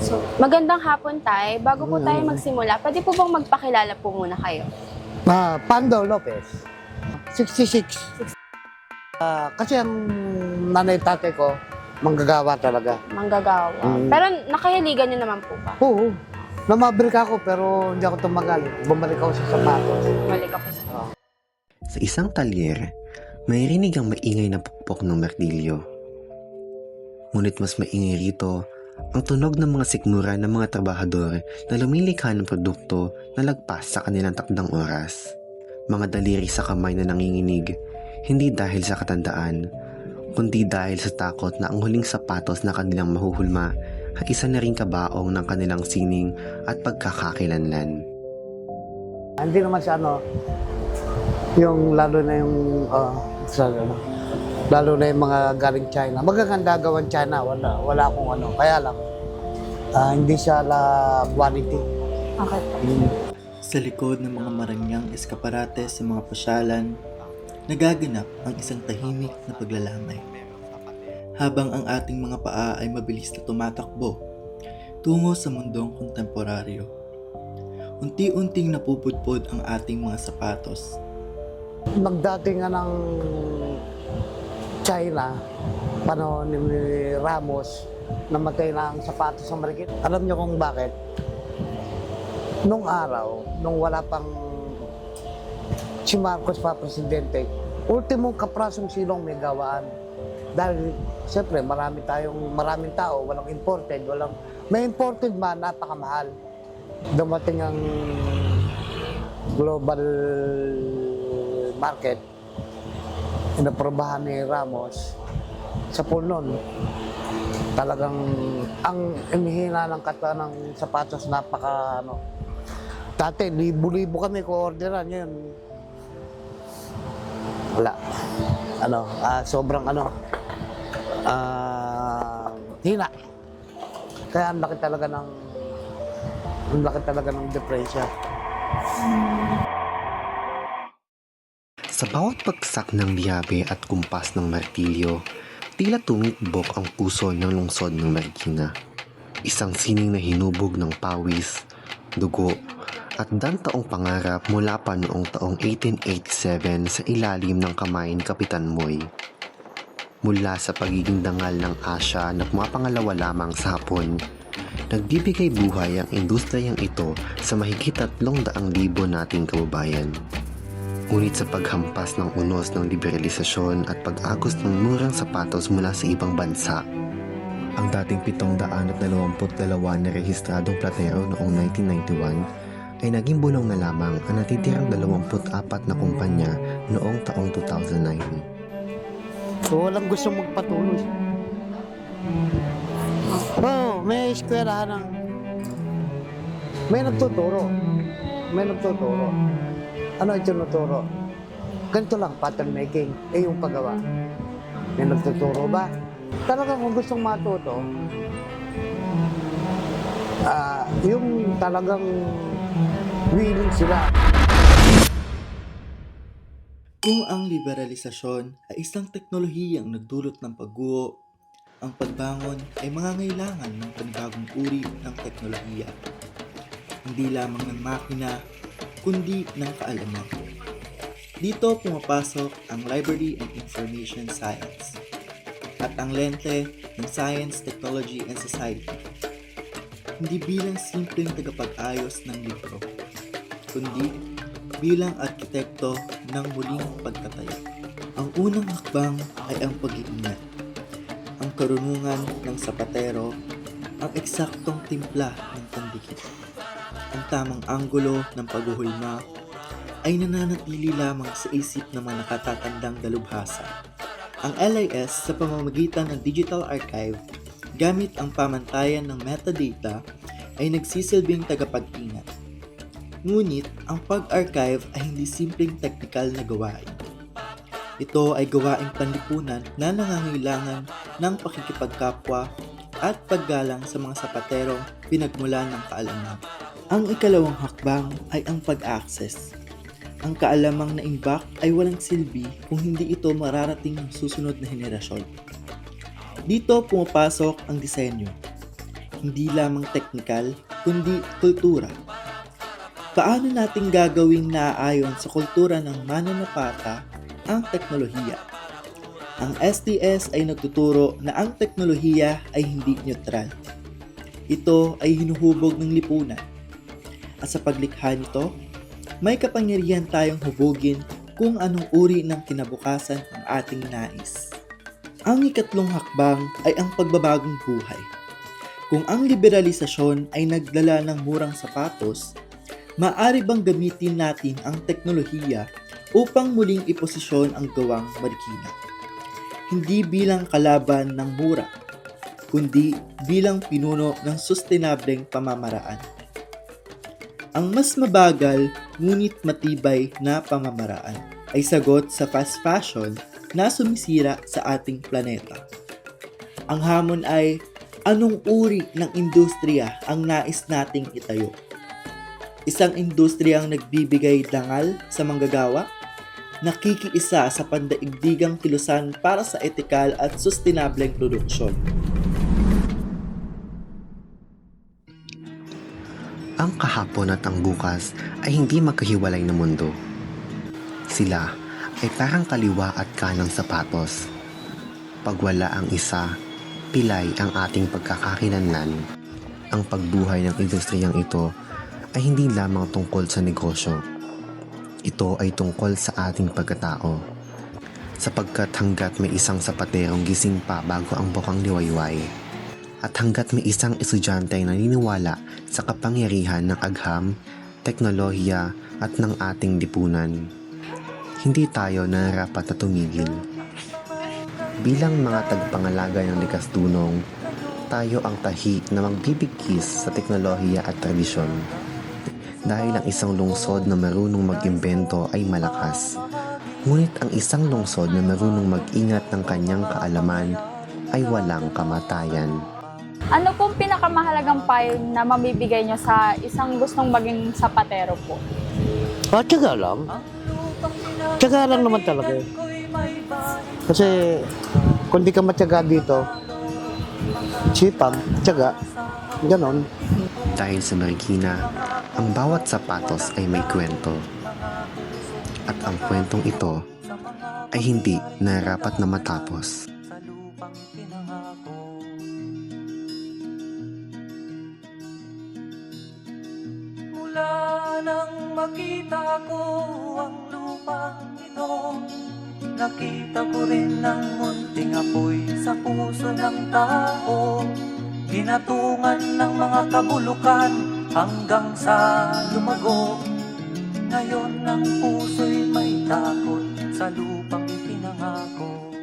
So, magandang hapon, Tay. Bago po tayo magsimula, pwede po bang magpakilala po muna kayo? Pando Lopez, 66. Kasi ang nanay tatay ko, manggagawa talaga. Manggagawa. Pero nakahiligan niyo naman po ba? Oo, namabrik ako pero hindi ako tumagal. Bumalik ako sa sapatos. Balik ako sa... Sa isang talyer, may rinig ang maingay na pukpok ng martilyo. Ngunit mas maingay rito ang tunog ng mga sikmura ng mga trabahador na lumilikha ng produkto na lagpas sa kanilang takdang oras. Mga daliri sa kamay na nanginginig, hindi dahil sa katandaan, kundi dahil sa takot na ang huling sapatos na kanilang mahuhulma ay isa na ring kabaong ng kanilang sining at pagkakakilanlan. Hindi naman sa yung lalo na yung, lalo na yung mga galing China. Magaganda gawan China, wala akong kaya lang, hindi siya quality. Okay. Sa likod ng mga marangyang eskaparate sa mga pasyalan, nagaganap ang isang tahimik na paglalamay. Habang ang ating mga paa ay mabilis na tumatakbo tungo sa mundong kontemporaryo. Unti-unting napupudpod ang ating mga sapatos. Magdating nga ng China, panahon ni Ramos, namatay na ang sapatos sa Marikit. Alam niyo kung bakit? Nung araw, nung wala pang si Marcos pa presidente, ultimong kaprasong silong may gawaan. Dahil, siyempre, maraming tao, walang imported, may imported man, napakamahal. Dumating ang global market, inaprobahan ni Ramos sa pulnon. Talagang ang inihina ng kata ng sapatos dati libo-libo kami ko-orderan yun. Wala. Sobrang hina. Kaya ang laki talaga ng depresya. Sa bawat pagsak ng liyabe at kumpas ng martilyo, tila tumitbok ang puso ng lungsod ng Marikina. Isang sining na hinubog ng pawis, dugo, at dantaong pangarap mula pa noong taong 1887 sa ilalim ng kamay ni Kapitan Moy. Mula sa pagiging dangal ng Asya na pumapangalawa lamang sa Hapon, nagbibigay buhay ang industriyang ito sa mahigit 300,000 nating kababayan. Ngunit sa paghampas ng unos ng liberalisasyon at pag-agos ng murang sapatos mula sa ibang bansa, ang dating 722 na rehistradong platero noong 1991 ay naging bulong na lamang ang natitirang 24 na kumpanya noong taong 2009. So, walang gusto magpatuloy. May eskwelahan may nagtuturo. Ano yung tinuturo? Ganito lang, pattern making. Yung paggawa. May nagtuturo ba? Talagang kung gustong matuto, yung talagang willing sila. Kung ang liberalisasyon ay isang teknolohiyang nagdulot ng pagguho, ang pagbangon ay mangangailangan ng panibagong uri ng teknolohiya. Hindi lamang ng makina, kundi ng kaalaman. Dito pumapasok ang Library and Information Science at ang lente ng Science, Technology and Society. Hindi bilang simpleng tagapag-ayos ng libro, kundi bilang arkitekto ng muling pagtatayo. Ang unang hakbang ay ang pag-iingat, ang karunungan ng sapatero, ang eksaktong timpla ng pandikit. Ang tamang anggulo ng paghuhulma ay nananatili lamang sa isip ng mga nakatatandang dalubhasa. Ang LIS sa pamamagitan ng Digital Archive gamit ang pamantayan ng metadata ay nagsisilbing tagapag-ingat. Ngunit ang pag-archive ay hindi simpleng technical na gawain. Ito ay gawaing panlipunan na nangangailangan ng pakikipagkapwa at paggalang sa mga sapaterong pinagmulan ng kaalaman. Ang ikalawang hakbang ay ang pag-access. Ang kaalamang naimbak ay walang silbi kung hindi ito mararating ng susunod na henerasyon. Dito pumapasok ang disenyo. hindi lamang teknikal, kundi kultura. Paano natin gagawing naaayon sa kultura ng mananapata ang teknolohiya? Ang STS ay nagtuturo na ang teknolohiya ay hindi neutral. Ito ay hinuhubog ng lipunan. At sa paglikha nito, may kapangyarihan tayong hubugin kung anong uri ng kinabukasan ang ating nais. Ang ikatlong hakbang ay ang pagbabagong buhay. Kung ang liberalisasyon ay nagdala ng murang sapatos, maaari bang gamitin natin ang teknolohiya upang muling iposisyon ang gawang marikina? Hindi bilang kalaban ng mura, kundi bilang pinuno ng sustainableng pamamaraan. Ang mas mabagal ngunit matibay na pamamaraan ay sagot sa fast fashion na sumisira sa ating planeta. Ang hamon ay, anong uri ng industriya ang nais nating itayo? Isang industriyang nagbibigay dangal sa manggagawa, nakikiisa sa pandaigdigang kilusan para sa etikal at sustainableng produksyon. Ang kahapon at ang bukas ay hindi magkahiwalay na mundo. Sila ay parang kaliwa at kanang sapatos. Pag wala ang isa, pilay ang ating pagkakakilanlan. Ang pagbuhay ng industriyang ito ay hindi lamang tungkol sa negosyo. Ito ay tungkol sa ating pagkatao. Sapagkat hanggat may isang sapaterong gising pa bago ang bukang liwayway, at hanggat may isang estudyante ay naniniwala sa kapangyarihan ng agham, teknolohiya at ng ating lipunan, hindi tayo nararapat na tumigil. Bilang mga tagpangalaga ng likas dunong, tayo ang tahi na magbibigkis sa teknolohiya at tradisyon. Dahil ang isang lungsod na marunong mag-imbento ay malakas. Ngunit ang isang lungsod na marunong mag-ingat ng kanyang kaalaman ay walang kamatayan. Ano pong pinakamahalagang payo na mamibigay nyo sa isang gustong maging sapatero po? Tiyaga lang. Tiyaga lang naman talaga. Kasi kung di ka matyaga dito, sipag, tiyaga, ganon. Dahil sa Marikina, ang bawat sapatos ay may kwento. At ang kwentong ito ay hindi nararapat na matapos. Mula nang makita ko ang lupang ito, nakita ko rin ang munting apoy sa puso ng tao. Ginatungan ng mga kabulukan hanggang sa lumago. Ngayon ang puso'y may takot sa lupang ipinangako.